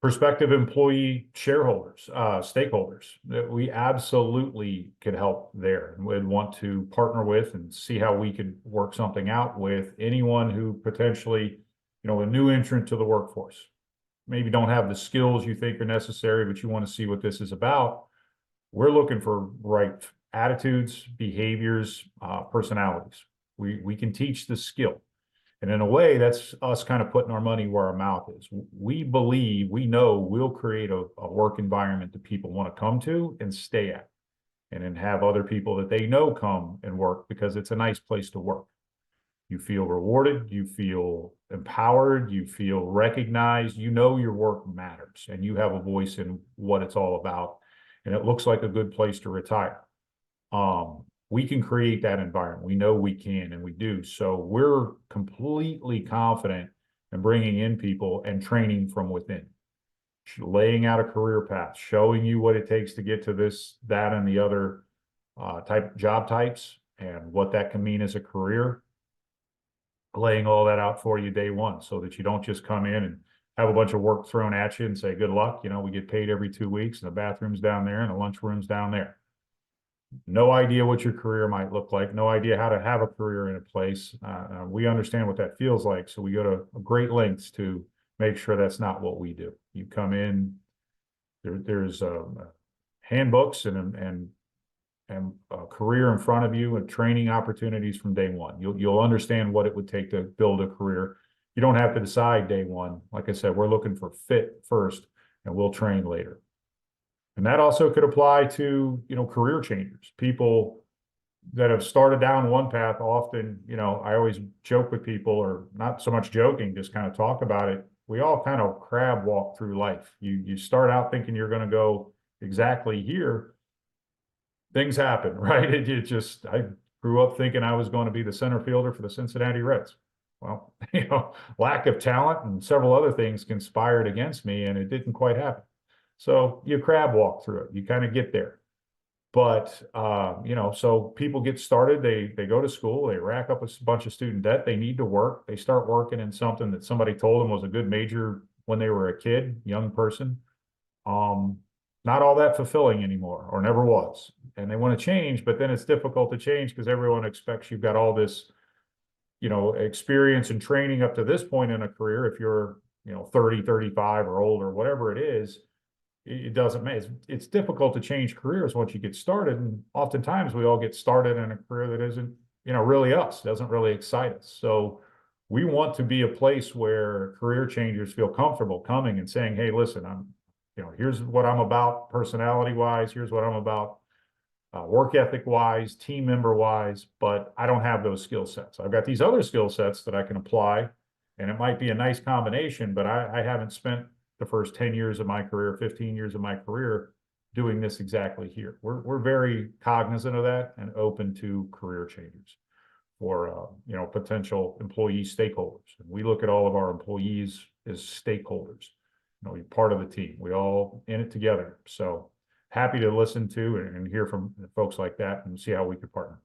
prospective employee shareholders, stakeholders, that we absolutely could help there and would want to partner with and see how we could work something out with anyone who potentially, a new entrant to the workforce. Maybe don't have the skills you think are necessary, but you want to see what this is about. We're looking for right attitudes, behaviors, personalities. We can teach the skill. And in a way, that's us kind of putting our money where our mouth is. We believe, we know we'll create a work environment that people want to come to and stay at, and then have other people that they know come and work because it's a nice place to work. You feel rewarded, you feel empowered, you feel recognized, your work matters and you have a voice in what it's all about. And it looks like a good place to retire. We can create that environment. We know we can, and we do. So we're completely confident in bringing in people and training from within, laying out a career path, showing you what it takes to get to this, that, and the other job types and what that can mean as a career, laying all that out for you day one so that you don't just come in and have a bunch of work thrown at you and say, good luck. We get paid every 2 weeks and the bathroom's down there and the lunchroom's down there. No idea what your career might look like, no idea how to have a career in a place. We understand what that feels like. So we go to great lengths to make sure that's not what we do. You come in, there's handbooks and a career in front of you and training opportunities from day one. You'll understand what it would take to build a career. You don't have to decide day one. Like I said, we're looking for fit first and we'll train later. And that also could apply to, career changers, people that have started down one path. Often, I always joke with people, or not so much joking, just kind of talk about it. We all kind of crab walk through life. You start out thinking you're going to go exactly here. Things happen, right? I grew up thinking I was going to be the center fielder for the Cincinnati Reds. Well, lack of talent and several other things conspired against me, and it didn't quite happen. So you crab walk through it. You kind of get there. But, so people get started. They go to school. They rack up a bunch of student debt. They need to work. They start working in something that somebody told them was a good major when they were a kid, young person. Not all that fulfilling anymore, or never was. And they want to change, but then it's difficult to change because everyone expects you've got all this, experience and training up to this point in a career. If you're, 30, 35 or older, whatever it is, it doesn't matter. It's difficult to change careers once you get started. And oftentimes we all get started in a career that isn't, really us, doesn't really excite us. So we want to be a place where career changers feel comfortable coming and saying, hey, listen, here's what I'm about personality wise. Here's what I'm about work ethic wise, team member wise, but I don't have those skill sets. I've got these other skill sets that I can apply, and it might be a nice combination, but I haven't spent the first 10 years of my career, 15 years of my career doing this exactly here. We're very cognizant of that and open to career changes for, potential employee stakeholders. And we look at all of our employees as stakeholders. You're part of the team. We all in it together. So happy to listen to and hear from folks like that and see how we could partner.